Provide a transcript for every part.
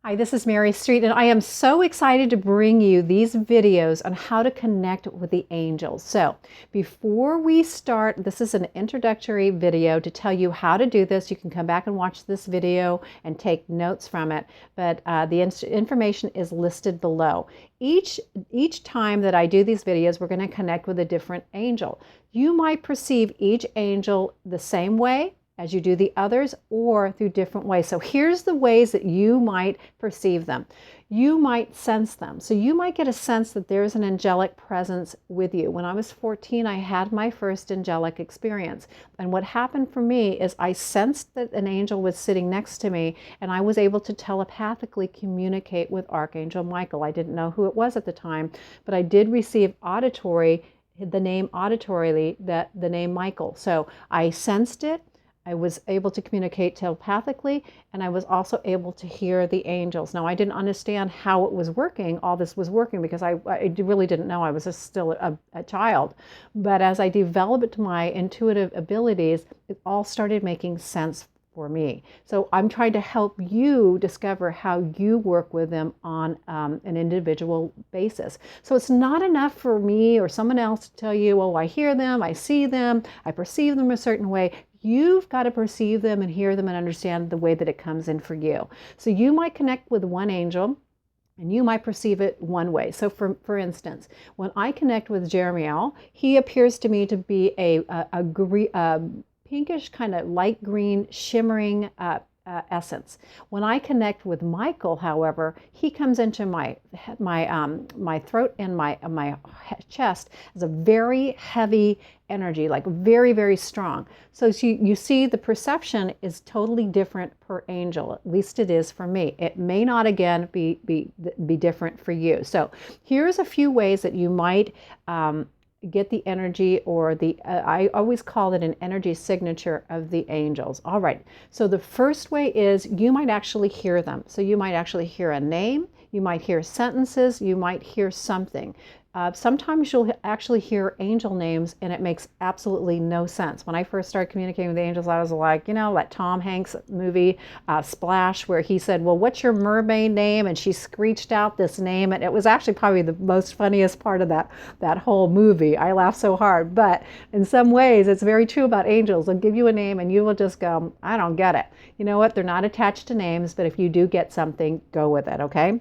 Hi, this is Mary Street, and I am so excited to bring you these videos on how to connect with the angels. So before we start, this is an introductory video to tell you how to do this. You can come back and watch this video and take notes from it, but the information is listed below. Each time that I do these videos, we're going to connect with a different angel. You might perceive each angel the same way as you do the others, or through different ways. So here's the ways that you might perceive them. You might sense them. So you might get a sense that there's an angelic presence with you. When I was 14, I had my first angelic experience. And what happened for me is I sensed that an angel was sitting next to me, and I was able to telepathically communicate with Archangel Michael. I didn't know who it was at the time, but I did receive the name auditorily, the name Michael. So I sensed it. I was able to communicate telepathically, and I was also able to hear the angels. Now, I didn't understand how it was working, all this was working, because I really didn't know. I was still a child. But as I developed my intuitive abilities, it all started making sense for me. So I'm trying to help you discover how you work with them on an individual basis. So it's not enough for me or someone else to tell you, oh, I hear them, I see them, I perceive them a certain way. You've got to perceive them and hear them and understand the way that it comes in for you. So you might connect with one angel and you might perceive it one way. So for instance, when I connect with Jeremiel, he appears to me to be a pinkish, kind of light green, shimmering essence. When I connect with Michael, however, he comes into my throat and my chest as a very heavy energy, like very, very strong. So you see, the perception is totally different per angel. At least it is for me. It may not, again, be different for you. So here's a few ways that you might get the energy, or I always call it an energy signature of the angels. All right, so the first way is you might actually hear them. So you might actually hear a name, you might hear sentences, you might hear something. Sometimes you'll actually hear angel names and it makes absolutely no sense. When I first started communicating with the angels, I was like, you know, that Tom Hanks movie, Splash, where he said, well, what's your mermaid name? And she screeched out this name. And it was actually probably the most funniest part of that whole movie. I laughed so hard. But in some ways, it's very true about angels. They'll give you a name and you will just go, I don't get it. You know what? They're not attached to names, but if you do get something, go with it, okay?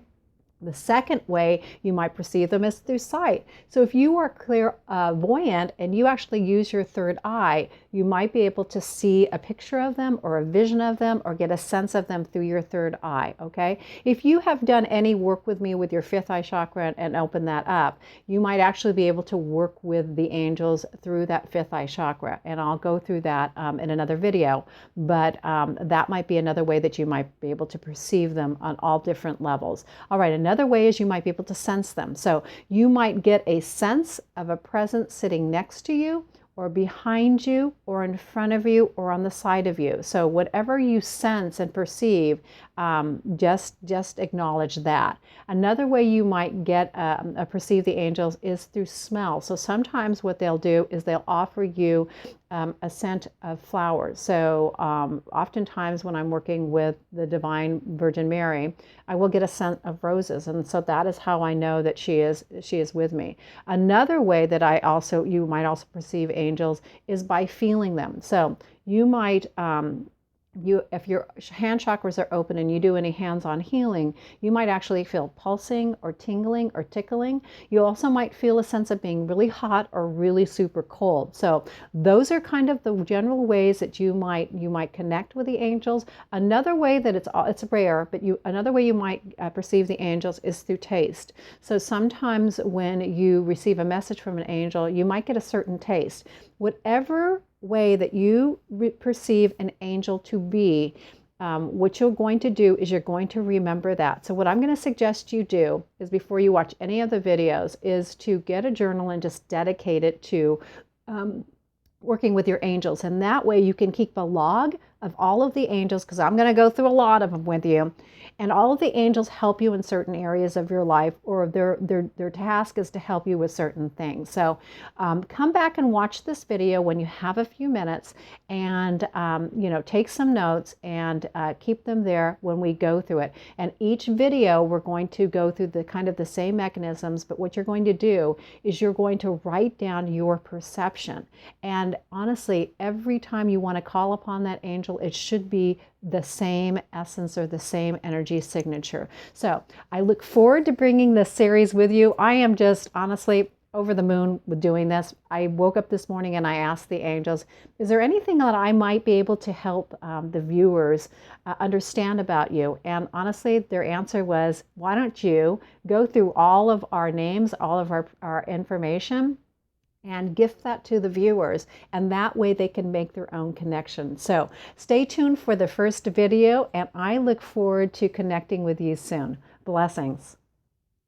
The second way you might perceive them is through sight. So if you are clairvoyant and you actually use your third eye, you might be able to see a picture of them or a vision of them or get a sense of them through your third eye, okay? If you have done any work with me with your fifth eye chakra and open that up, you might actually be able to work with the angels through that fifth eye chakra. And I'll go through that in another video, but that might be another way that you might be able to perceive them on all different levels. All right, another way is you might be able to sense them. So you might get a sense of a presence sitting next to you, or behind you, or in front of you, or on the side of you. So whatever you sense and perceive, just acknowledge that. Another way you might get perceive the angels is through smell. So sometimes what they'll do is they'll offer you a scent of flowers. So oftentimes when I'm working with the Divine Virgin Mary, I will get a scent of roses, and so that is how I know that she is with me. Another way that you might also perceive angels is by feeling them. So you might if your hand chakras are open and you do any hands-on healing, you might actually feel pulsing or tingling or tickling. You also might feel a sense of being really hot or really super cold. So those are kind of the general ways that you might connect with the angels. Another way that it's rare, but another way you might perceive the angels is through taste. So sometimes when you receive a message from an angel, you might get a certain taste. Whatever way that you perceive an angel to be, what you're going to do is you're going to remember that. So what I'm going to suggest you do is, before you watch any of the videos, is to get a journal and just dedicate it to working with your angels. And that way you can keep a log of all of the angels, because I'm going to go through a lot of them with you. And all of the angels help you in certain areas of your life, or their task is to help you with certain things. So come back and watch this video when you have a few minutes, and take some notes and keep them there when we go through it. And each video we're going to go through the kind of the same mechanisms, but what you're going to do is you're going to write down your perception. And honestly, every time you want to call upon that angel, it should be the same essence or the same energy signature. So I look forward to bringing this series with you. I am just honestly over the moon with doing this. I woke up this morning and I asked the angels, is there anything that I might be able to help the viewers understand about you? And honestly, their answer was, why don't you go through all of our names, all of our information, and gift that to the viewers, and that way they can make their own connection. So stay tuned for the first video, and I look forward to connecting with you soon. Blessings.